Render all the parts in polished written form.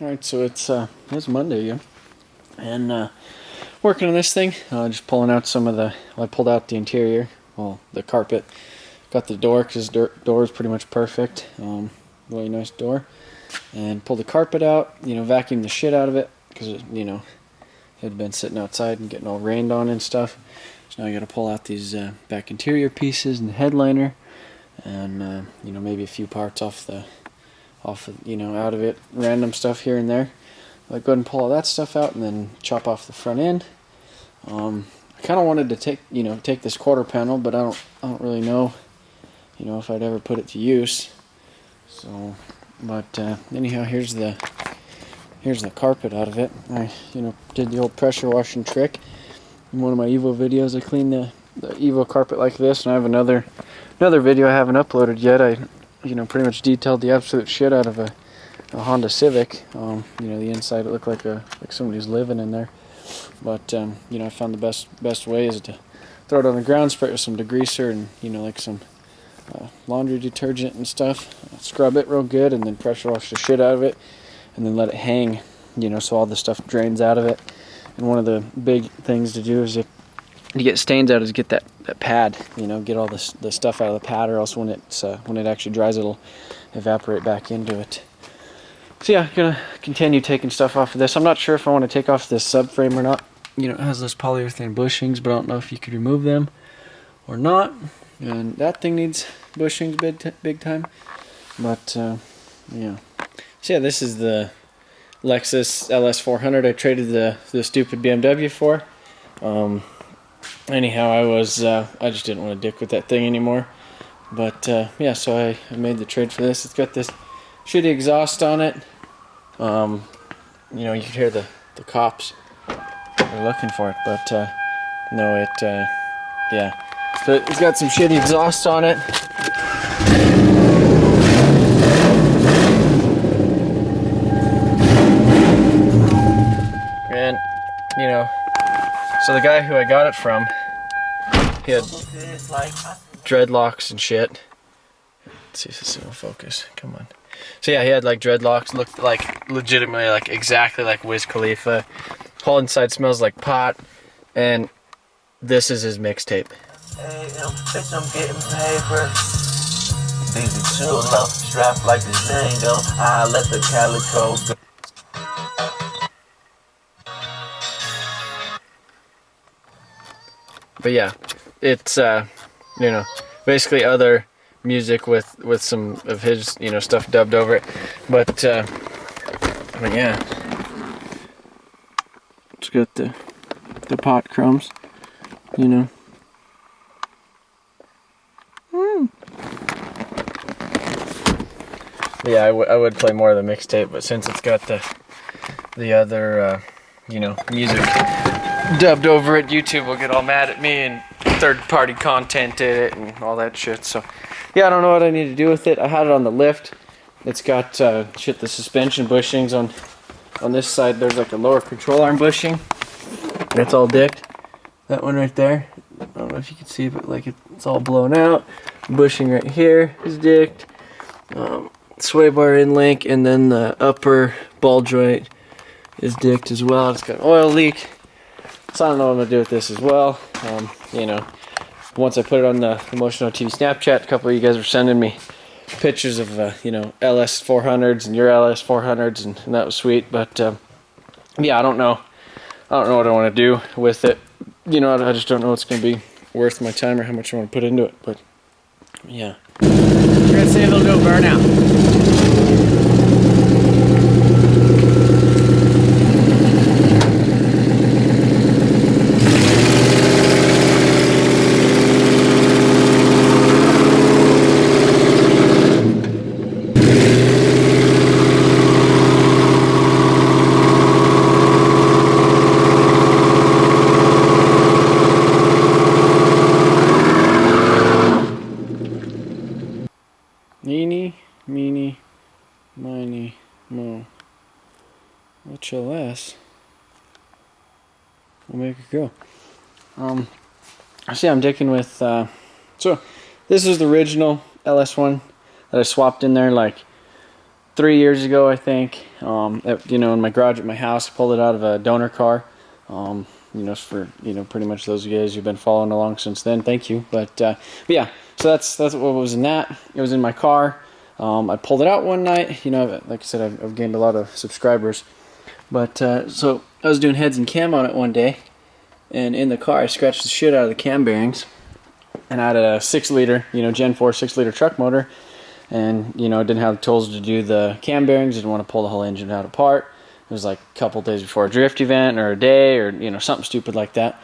Alright, so it's Monday, yeah, and working on this thing, just pulling out some of the, well, I pulled out the interior, well, the carpet, got the door, because the door is pretty much perfect, really nice door, and pulled the carpet out, vacuumed the shit out of it, because it, it had been sitting outside and getting all rained on and stuff, so now I got to pull out these back interior pieces and the headliner, and, maybe a few parts off out of it, random stuff here and there. I'll go ahead and pull all that stuff out and then chop off the front end. I kind of wanted to take this quarter panel, but I don't really know, if I'd ever put it to use. So, but anyhow, here's the carpet out of it. I did the old pressure washing trick in one of my Evo videos. I cleaned the Evo carpet like this, and I have another video I haven't uploaded yet. I pretty much detailed the absolute shit out of a Honda Civic. The inside, it looked like somebody's living in there. But I found the best way is to throw it on the ground, spray it with some degreaser and like some laundry detergent and stuff. Scrub it real good, and then pressure wash the shit out of it, and then let it hang. So all the stuff drains out of it. And one of the big things to do is to get stains out is get that pad, get all the stuff out of the pad, or else when it actually dries, it'll evaporate back into it. So yeah, gonna continue taking stuff off of this. I'm not sure if I want to take off this subframe or not. It has those polyurethane bushings, but I don't know if you could remove them or not. And that thing needs bushings big time. But yeah. So yeah, this is the Lexus Ls400 I traded the stupid BMW for. Anyhow, I just didn't want to dick with that thing anymore. But yeah, so I made the trade for this. It's got this shitty exhaust on it. You can hear the cops. They're looking for it, but no, yeah. So it's got some shitty exhaust on it. And so the guy who I got it from, he had dreadlocks and shit. Let's see if this will focus. Come on. So yeah, he had like dreadlocks, looked like legitimately like exactly like Wiz Khalifa. Whole inside smells like pot, and this is his mixtape. Hey, bitch, I'm getting paper. Easy chill up, strapped like the Django. I let the calico go. But yeah, it's basically other music with some of his stuff dubbed over it. But yeah, it's got the pot crumbs, Yeah, I would play more of the mixtape, but since it's got the other music dubbed over it, YouTube will get all mad at me and third-party content in it and all that shit. So yeah, I don't know what I need to do with it. I had it on the lift. It's got the suspension bushings on this side. There's like a lower control arm bushing. It's all dicked. That one right there. I don't know if you can see, but like it's all blown out. Bushing right here is dicked. Sway bar in link, and then the upper ball joint is dicked as well. It's got an oil leak. So I don't know what I'm gonna do with this as well. Once I put it on the Emotional TV Snapchat, a couple of you guys were sending me pictures of LS400s and your LS400s, and that was sweet. But yeah, I don't know what I want to do with it. I just don't know what's gonna be worth my time or how much I want to put into it. But yeah, you're gonna say they'll go burnout. Eeny, meeny, miny, mo. What's your last? We'll make it go. See, I'm dicking with, so this is the original LS1 that I swapped in there like 3 years ago, I think. You know, in my garage at my house, I pulled it out of a donor car. You know, for, you know, pretty much those guys who've been following along since then, thank you. But yeah, so that's what was in that. It was in my car. I pulled it out one night. You know, like I said, I've gained a lot of subscribers. But so I was doing heads and cam on it one day, and in the car I scratched the shit out of the cam bearings, and I had a 6-liter, you know, Gen 4 6-liter truck motor, and you know, I didn't have the tools to do the cam bearings. Didn't want to pull the whole engine out apart. It was like a couple days before a drift event or a day or, you know, something stupid like that.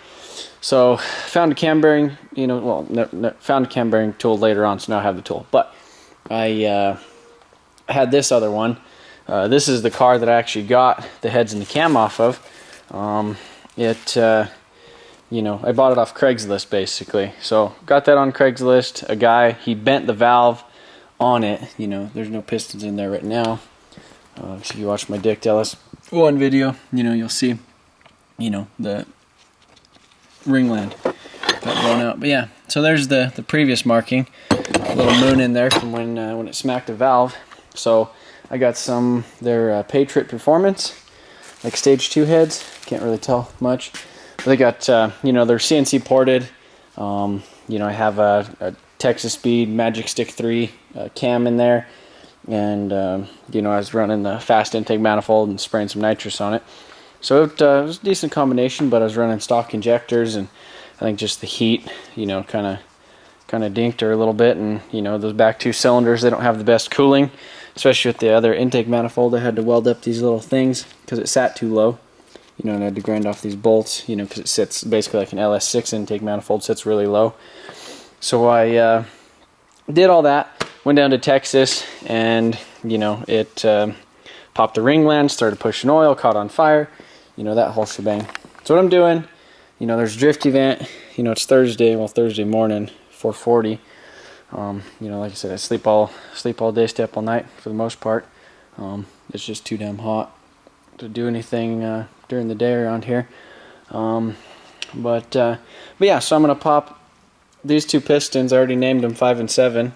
So found a cam bearing, you know, well, found a cam bearing tool later on, so now I have the tool. But I had this other one. This is the car that I actually got the heads and the cam off of. You know, I bought it off Craigslist basically. So got that on Craigslist. A guy, he bent the valve on it. You know, there's no pistons in there right now. So if you watch my Dick LS1 video, you know, you'll see, you know, the ringland got blown out. But yeah, so there's the previous marking, a little moon in there from when it smacked the valve. So I got some their Patriot Performance, like stage 2 heads. Can't really tell much, but they got you know, they're CNC ported. You know, I have a Texas Speed Magic Stick 3 cam in there. And you know, I was running the fast intake manifold and spraying some nitrous on it, so it was a decent combination. But I was running stock injectors, and I think just the heat, you know, kind of dinked her a little bit. And you know, those back 2 cylinders, they don't have the best cooling, especially with the other intake manifold. I had to weld up these little things because it sat too low, you know, and I had to grind off these bolts, you know, because it sits basically like an LS6 intake manifold, sits really low. So I did all that. Went down to Texas, and you know, it popped the ringland, started pushing oil, caught on fire, you know, that whole shebang. So what I'm doing, you know, there's a drift event, you know, it's Thursday, well, Thursday morning, 4:40. You know, like I said, I sleep all day, stay up all night for the most part. It's just too damn hot to do anything during the day around here. But yeah, so I'm gonna pop these 2 pistons. I already named them 5 and 7.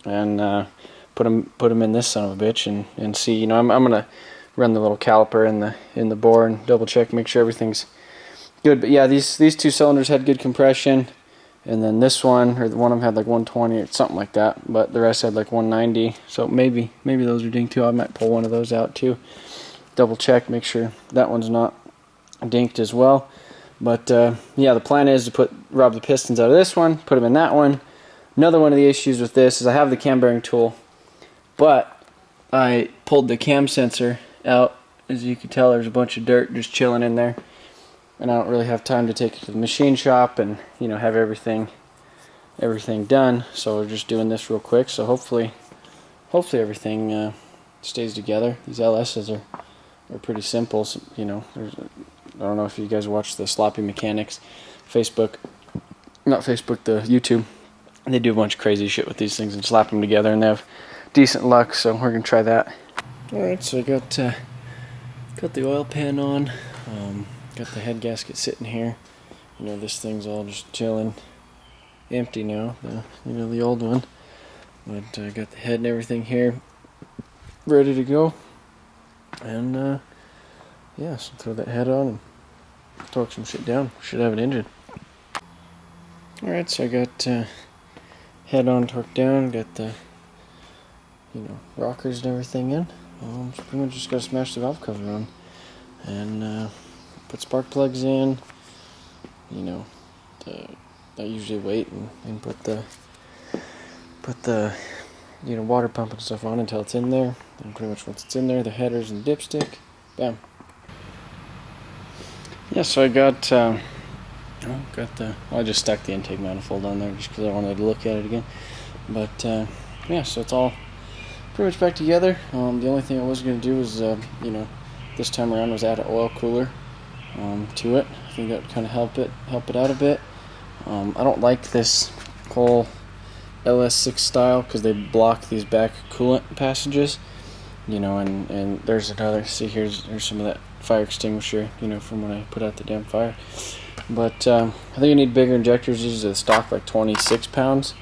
And put them in this son of a bitch, and see, you know, I'm gonna run the little caliper in the bore and double check, make sure everything's good. But yeah, these 2 cylinders had good compression, and then this one, or one of them had like 120 or something like that, but the rest had like 190. So maybe those are dinked too. I might pull one of those out too, double check, make sure that one's not dinked as well. But yeah, the plan is to rob the pistons out of this one, put them in that one. Another one of the issues with this is I have the cam bearing tool, but I pulled the cam sensor out. As you can tell, there's a bunch of dirt just chilling in there, and I don't really have time to take it to the machine shop and, you know, have everything done. So we're just doing this real quick. So hopefully everything stays together. These LSs are pretty simple. So, you know, I don't know if you guys watch the Sloppy Mechanics the YouTube. They do a bunch of crazy shit with these things and slap them together, and they have decent luck, so we're gonna try that. Alright, so I got the oil pan on, got the head gasket sitting here. You know, this thing's all just chilling, empty now, the old one. But I got the head and everything here ready to go. And yeah, so throw that head on and torque some shit down. Should have an engine. Alright, so I got head on, torque down, got the, you know, rockers and everything in. So pretty much just gotta smash the valve cover on and put spark plugs in. You know, I usually wait and put the you know, water pump and stuff on until it's in there. And pretty much once it's in there, the headers and dipstick, bam. Yeah, so I got I just stuck the intake manifold on there just because I wanted to look at it again. But yeah, so it's all pretty much back together. The only thing I was going to do was, you know, this time around was add an oil cooler to it. I think that would kind of help it out a bit. I don't like this whole LS6 style because they block these back coolant passages. You know, and there's another. See, here's some of that fire extinguisher. You know, from when I put out the damn fire. But I think you need bigger injectors. These are the stock like 26 pounds,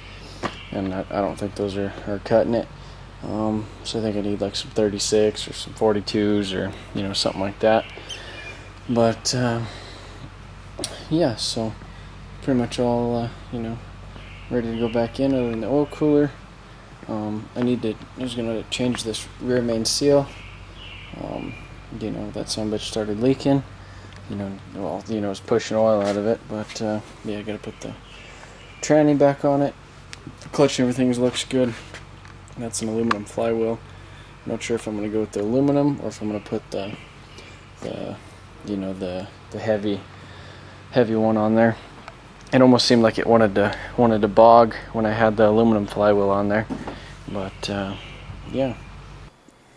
and I don't think those are cutting it. So I think I need like some 36 or some 42s or something like that. But yeah, so pretty much all ready to go back in other than the oil cooler. I was gonna change this rear main seal. That sumbitch started leaking. It's pushing oil out of it, but yeah, I gotta put the tranny back on it. The clutch and everything looks good. That's an aluminum flywheel. Not sure if I'm gonna go with the aluminum or if I'm gonna put the heavy one on there. It almost seemed like it wanted to bog when I had the aluminum flywheel on there, but yeah.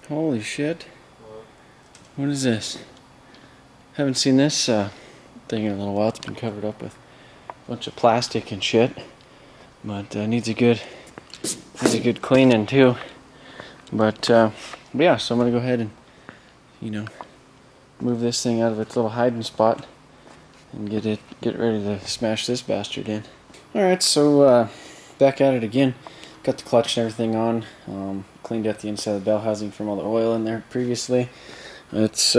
Holy shit! What is this? Haven't seen this thing in a little while. It's been covered up with a bunch of plastic and shit, but needs a good cleaning too. But yeah, so I'm gonna go ahead and move this thing out of its little hiding spot and get ready to smash this bastard in. Alright, so back at it again. Got the clutch and everything on. Cleaned out the inside of the bell housing from all the oil in there previously. It's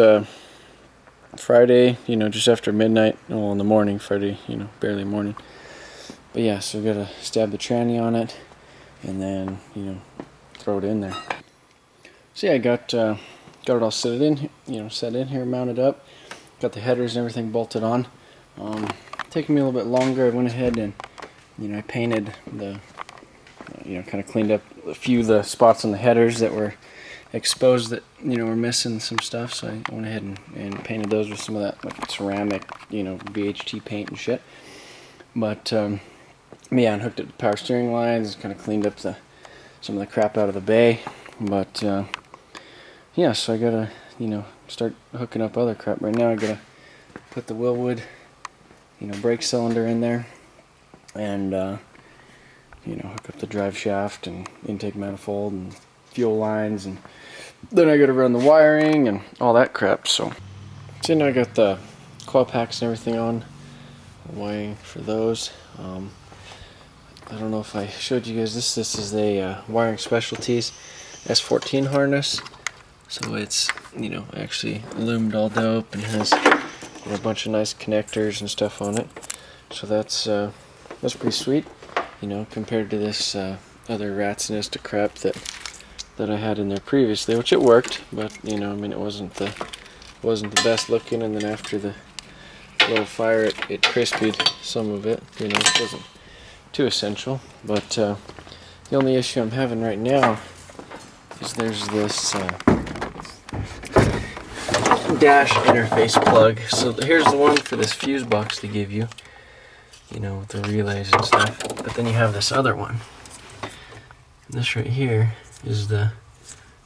Friday, just after midnight. Well, in the morning, Friday, barely morning. But yeah, so we gotta stab the tranny on it and then, throw it in there. So yeah, I got it all set in here, mounted up. Got the headers and everything bolted on. Taking me a little bit longer. I went ahead and I painted the kind of cleaned up a few of the spots on the headers that were exposed that were missing some stuff, so I went ahead and painted those with some of that like ceramic BHT paint and shit. But yeah, and hooked up the power steering lines, kind of cleaned up some of the crap out of the bay. But yeah, so I gotta start hooking up other crap. Right now I gotta put the Willwood brake cylinder in there and hook up the drive shaft and intake manifold and fuel lines, and then I gotta run the wiring and all that crap. So now I got the coil packs and everything on, wiring for those. I don't know if I showed you guys this. This is a Wiring Specialties S14 harness. So it's actually loomed all dope and has a bunch of nice connectors and stuff on it. So that's pretty sweet, compared to this other rat's nest of crap that I had in there previously, which it worked, but it wasn't the best looking. And then after the little fire, it crispied some of it. It wasn't too essential. But the only issue I'm having right now is there's this dash interface plug. So here's the one for this fuse box they give you, with the relays and stuff. But then you have this other one. And this right here is the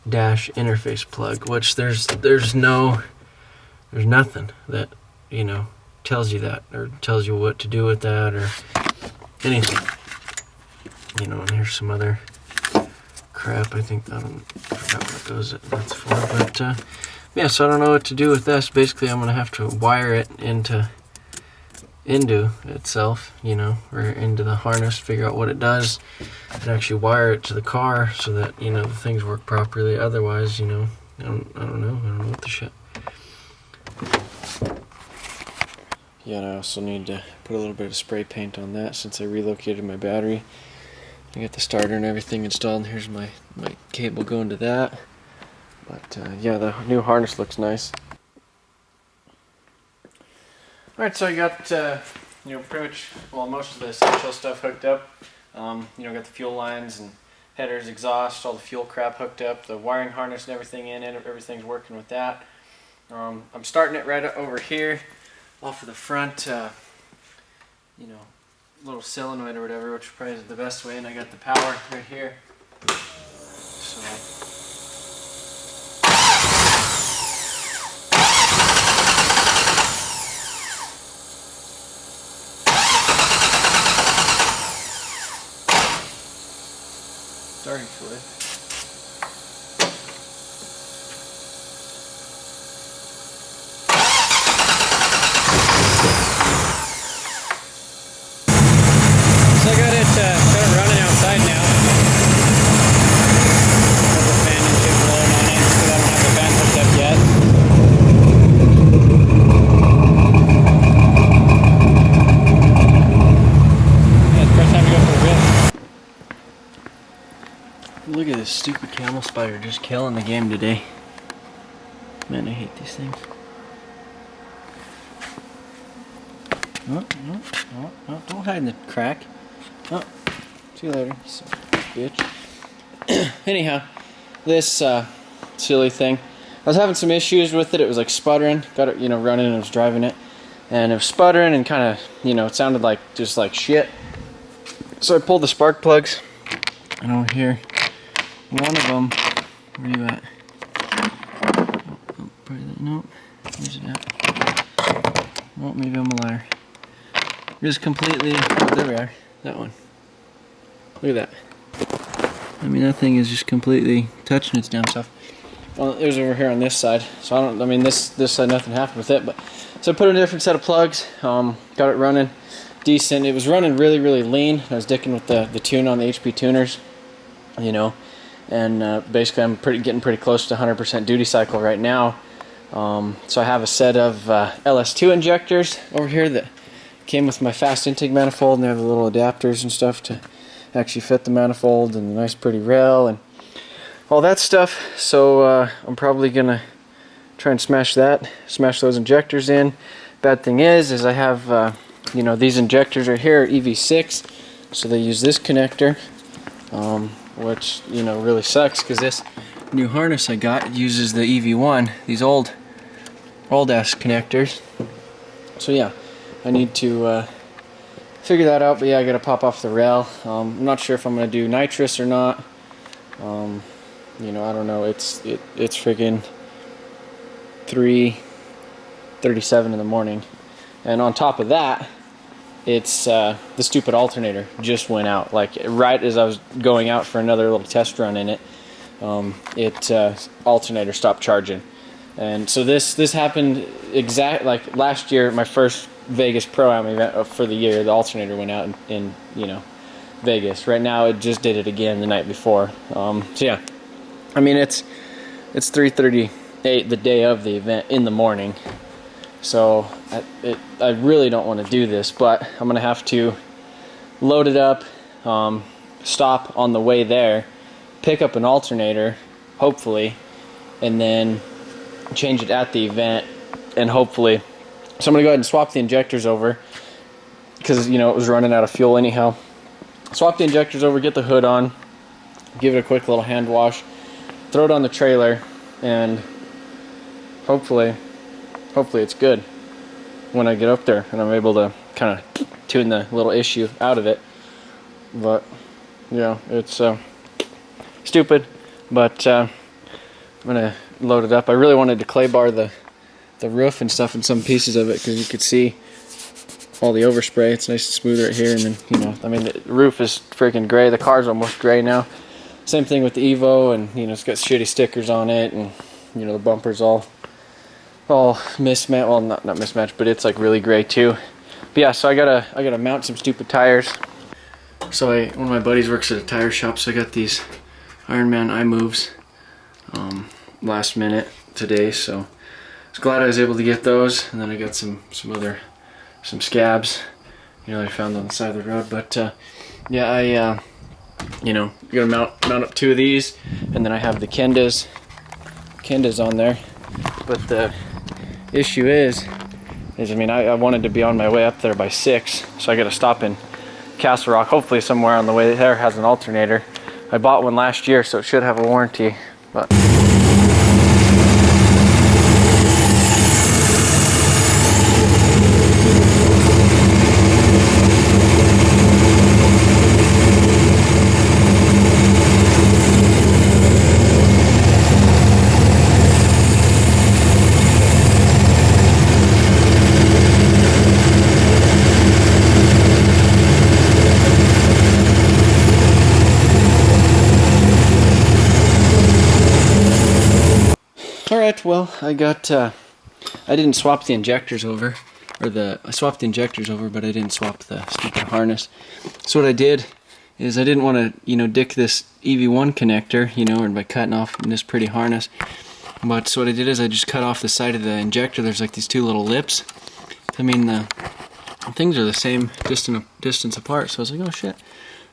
dash interface plug, which there's nothing that tells you that or tells you what to do with that or anything. And here's some other crap. I forgot what that's for, but yeah, so I don't know what to do with this. Basically, I'm gonna have to wire it into itself, or into the harness, figure out what it does, and actually wire it to the car so that the things work properly. Otherwise, I don't know what the shit. Yeah, and I also need to put a little bit of spray paint on that since I relocated my battery. I got the starter and everything installed, and here's my cable going to that. But yeah, the new harness looks nice. Alright, so I got pretty much, most of the essential stuff hooked up. Got the fuel lines and headers, exhaust, all the fuel crap hooked up, the wiring harness and everything in it, everything's working with that. I'm starting it right over here off of the front little solenoid or whatever, which probably is the best way, and I got the power right here. So starting to it. So I got it running outside now. This stupid camel spider just killing the game today. Man, I hate these things. Oh, no, no, no, don't hide in the crack. Oh, see you later, bitch. Anyhow, this silly thing. I was having some issues with it. It was like sputtering. Got it, running, and I was driving it. And it was sputtering and kind of, it sounded like just like shit. So I pulled the spark plugs. And over here, one of them, where you at? Oh, no, where's it at? Oh, maybe I'm a liar. Just completely, oh, there we are, that one. Look at that. I mean, that thing is just completely touching its damn stuff. Well, it was over here on this side, so this side, nothing happened with it, but, so I put in a different set of plugs, got it running decent. It was running really, really lean. I was dicking with the tune on the HP tuners, and basically I'm getting pretty close to 100% duty cycle right now. So I have a set of LS2 injectors over here that came with my fast intake manifold, and they have the little adapters and stuff to actually fit the manifold, and the nice pretty rail and all that stuff. So I'm probably gonna try and smash those injectors in. Bad thing is I have these injectors right here are EV6, so they use this connector, which really sucks because this new harness I got uses the EV1, these old ass connectors. So yeah, I need to figure that out. But yeah, I gotta pop off the rail. I'm not sure if I'm gonna do nitrous or not. I don't know. It's freaking 3:37 in the morning, and on top of that, it's the stupid alternator just went out. Like right as I was going out for another little test run in it, alternator stopped charging. And so this happened like last year, my first Vegas ProAm event for the year. The alternator went out in Vegas. Right now it just did it again the night before. So yeah, I mean it's 3:38 the day of the event in the morning. So I really don't want to do this, but I'm gonna have to load it up, stop on the way there, pick up an alternator, hopefully, and then change it at the event, and hopefully. So I'm gonna go ahead and swap the injectors over because it was running out of fuel anyhow. Swap the injectors over, get the hood on, give it a quick little hand wash, throw it on the trailer, and hopefully it's good when I get up there and I'm able to kind of tune the little issue out of it. But yeah, it's stupid, but I'm gonna load it up. I really wanted to clay bar the roof and stuff in some pieces of it because you could see all the overspray. It's nice and smooth right here, and then the roof is freaking gray. The car's almost gray now. Same thing with the Evo, and it's got shitty stickers on it, and the bumper's all mismatched. Well, not mismatched, but it's like really gray too. But yeah, so I gotta mount some stupid tires. So one of my buddies works at a tire shop, so I got these Ironman iMoves last minute today, so I was glad I was able to get those. And then I got some scabs, I found on the side of the road. But yeah, I gotta mount up 2 of these, and then I have the Kendas on there. But the issue is I wanted to be on my way up there by 6, so I gotta stop in Castle Rock. Hopefully somewhere on the way there has an alternator. I bought one last year, so it should have a warranty, but Alright, well, I didn't swap the injectors over, I swapped the injectors over, but I didn't swap the stupid harness. So what I did is I didn't want to, dick this EV1 connector, or by cutting off this pretty harness. But so what I did is I just cut off the side of the injector. There's like these 2 little lips. I mean, the things are the same distance apart, so I was like, oh shit.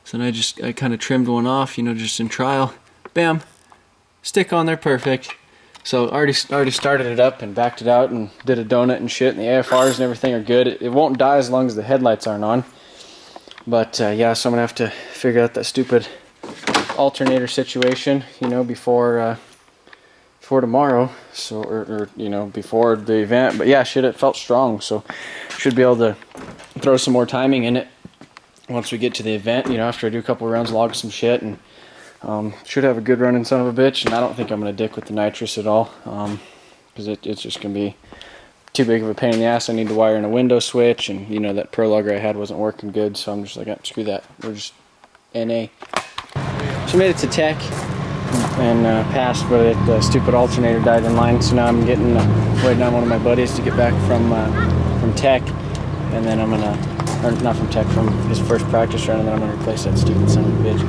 So then I kind of trimmed one off, just in trial. bam, stick on there perfect. So already started it up and backed it out and did a donut and shit, and the AFRs and everything are good. It won't die as long as the headlights aren't on. But yeah, so I'm gonna have to figure out that stupid alternator situation, you know, before tomorrow, so or you know, before the event. But yeah, shit, it felt strong, so should be able to throw some more timing in it once we get to the event, you know, after I do a couple rounds, log some shit, and should have a good running son of a bitch. And I don't think I'm gonna dick with the nitrous at all, because it's just gonna be too big of a pain in the ass. I need to wire in a window switch, and you know, that pro lugger I had wasn't working good, so I'm just like, screw that, we're just NA. So made it to tech and passed, but the stupid alternator died in line, so now I'm getting waiting on one of my buddies to get back from tech, and then I'm gonna, or not from tech, from his first practice run, and then I'm gonna replace that stupid son of a bitch.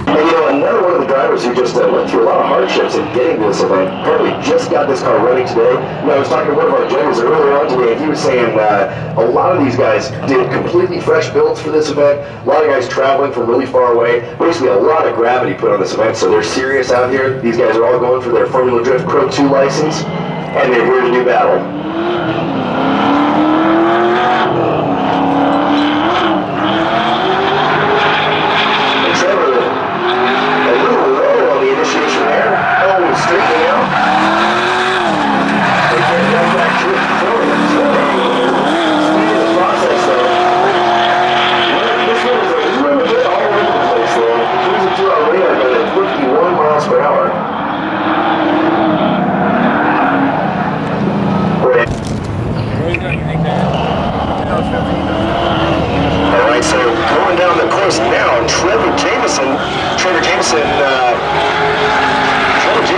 And you know, another one of the drivers who just went through a lot of hardships in getting this event, apparently just got this car running today. You know, I was talking to one of our judges earlier on today, and he was saying a lot of these guys did completely fresh builds for this event. A lot of guys traveling from really far away. Basically, a lot of gravity put on this event, so they're serious out here. These guys are all going for their Formula Drift Pro 2 license, and they're here to do battle.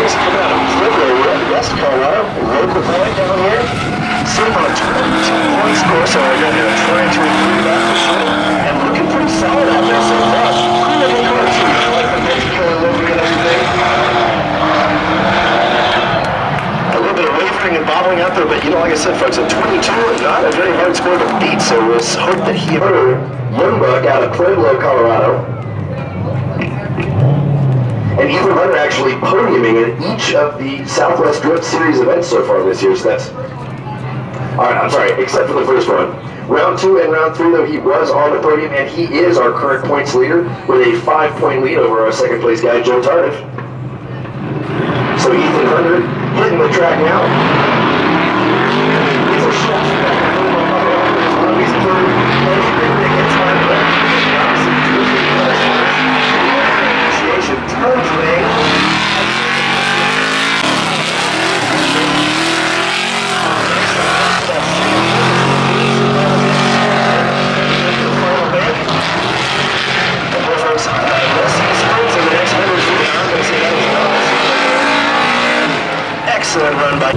Coming out of Pueblo, West Colorado, local boy down here, sitting on a 22-point score, so we're going to try to improve that for sure, and looking pretty solid out there so far. Cool looking car too, I like the Mexico livery and everything. A little bit of wavering and bobbling out there, but you know, like I said, folks, at 22, not a very hard score to beat, so let's hope that he... Young buck out of Pueblo, Colorado. And Ethan Hunter actually podiuming in each of the SouthWest Drift Series events so far this year, so that's... Alright, I'm sorry, except for the first one. Round 2 and round 3, though, he was on the podium, and he is our current points leader with a 5-point lead over our second place guy, Joe Tardif. So Ethan Hunter hitting the track now. He's a shot back. He's third. Turns lane. Excellent run by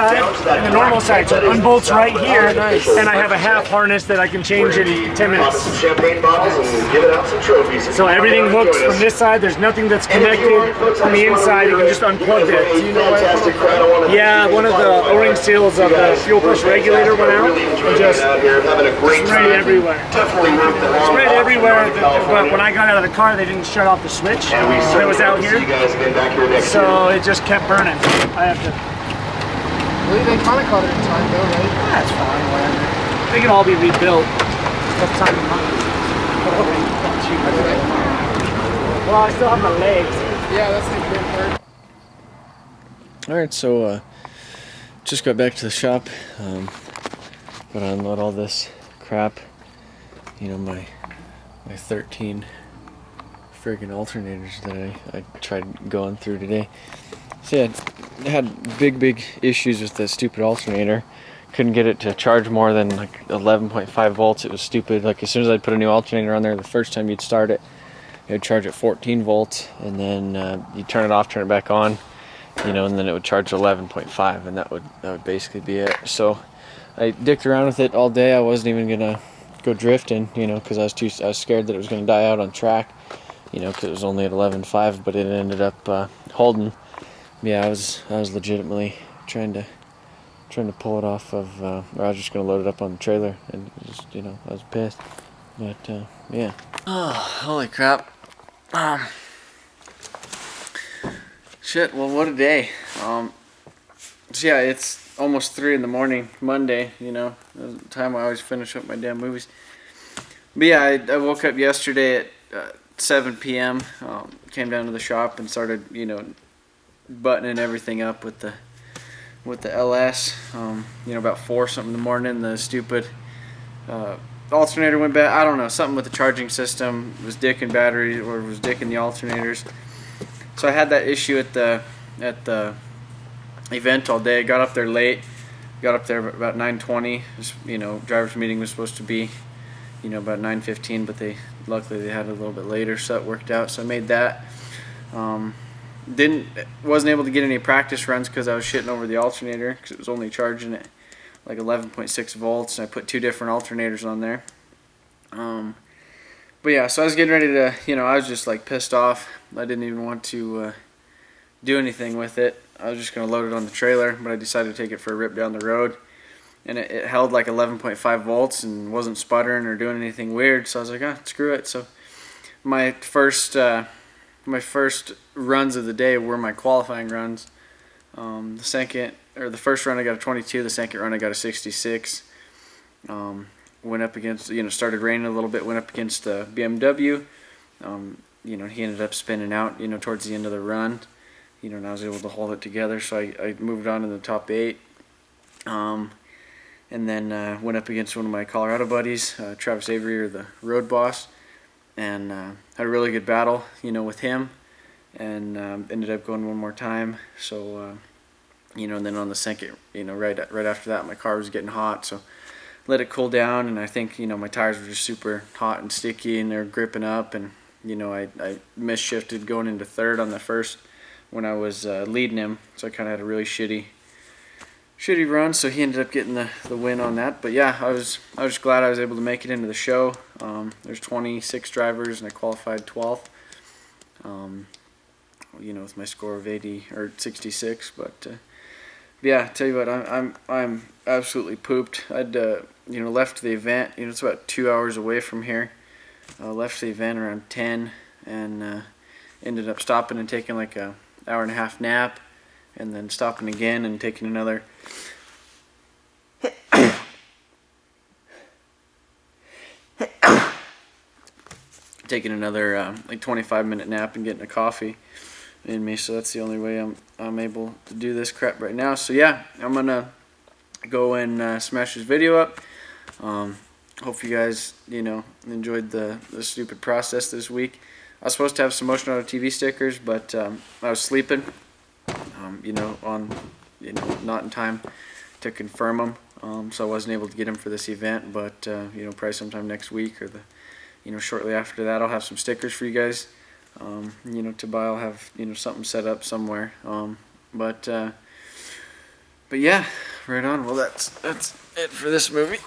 side and the normal side. So it unbolts right here, and I have a half harness that I can change in 10 minutes. Some champagne bottles and give it out some trophies. So everything hooks from this side. There's nothing that's connected on the inside. You can just unplug it. Yeah, one of the O-ring seals of the fuel pressure regulator went out and just sprayed everywhere. Sprayed everywhere, but when I got out of the car, they didn't shut off the switch that was out here. So it just kept burning. I have to. Well, they kind of caught it in time though, right? That's fine, whatever. They can all be rebuilt. Tough time and money. Well, I still have my legs. Yeah, that's the important part. Alright, so just got back to the shop. Gotta unload all this crap. You know, my 13 friggin' alternators that I tried going through today. So yeah, I had big issues with the stupid alternator. Couldn't get it to charge more than like 11.5 volts. It was stupid. Like as soon as I'd put a new alternator on there, the first time you'd start it, it would charge at 14 volts, and then you turn it off, turn it back on, you know, and then it would charge 11.5, and that would basically be it. So I dicked around with it all day. I wasn't even gonna go drifting, you know, because I was scared that it was gonna die out on track, you know, because it was only at 11.5, but it ended up holding. Yeah, I was legitimately trying to pull it off of, or I was just gonna load it up on the trailer, and just, you know, I was pissed. But yeah. Oh, holy crap. Shit. Well, what a day. So yeah, it's almost 3 in the morning, Monday. You know, the time I always finish up my damn movies. But yeah, I woke up yesterday at 7 p.m. Came down to the shop and started, you know, buttoning everything up with the LS. You know, about 4 something in the morning, the stupid alternator went bad. I don't know, something with the charging system was dicking batteries or was dicking the alternators. So I had that issue at the event all day. I got up there late. Got up there about 9:20. You know, driver's meeting was supposed to be, you know, about 9:15, but luckily they had it a little bit later, so it worked out. So I made that. Wasn't able to get any practice runs because I was shitting over the alternator because it was only charging at like 11.6 volts, and I put 2 different alternators on there. But yeah, so I was getting ready to, you know, I was just like pissed off. I didn't even want to do anything with it. I was just going to load it on the trailer, but I decided to take it for a rip down the road. And it held like 11.5 volts and wasn't sputtering or doing anything weird, so I was like, screw it. So my first runs of the day were my qualifying runs. The first run I got a 22, the second run I got a 66. Went up against, you know, started raining a little bit, went up against the BMW. You know, he ended up spinning out, you know, towards the end of the run. You know, and I was able to hold it together, so I moved on to the top 8. And then went up against one of my Colorado buddies, Travis Avery, or the road boss, and had a really good battle, you know, with him, and ended up going one more time. So, you know, and then on the second, you know, right after that, my car was getting hot, so let it cool down, and I think, you know, my tires were just super hot and sticky, and they're gripping up, and, you know, I misshifted going into third on the first when I was leading him, so I kind of had a really shitty run, so he ended up getting the win on that. But yeah, I was glad I was able to make it into the show. There's 26 drivers, and I qualified 12th. You know, with my score of 80 or 66. But yeah, I tell you what, I'm absolutely pooped. I'd you know, left the event. You know, it's about 2 hours away from here. Left the event around 10, and ended up stopping and taking like a hour-and-a-half nap, and then stopping again and taking another like 25-minute nap and getting a coffee in me. So that's the only way I'm able to do this crap right now. So yeah, I'm gonna go and smash this video up. Hope you guys, you know, enjoyed the stupid process this week. I was supposed to have some Motion Auto TV stickers, but I was sleeping. You know, not in time to confirm them, so I wasn't able to get them for this event. But you know, probably sometime next week or you know, shortly after that, I'll have some stickers for you guys. You know, to buy. I'll have, you know, something set up somewhere. But But yeah, right on. Well, that's it for this movie.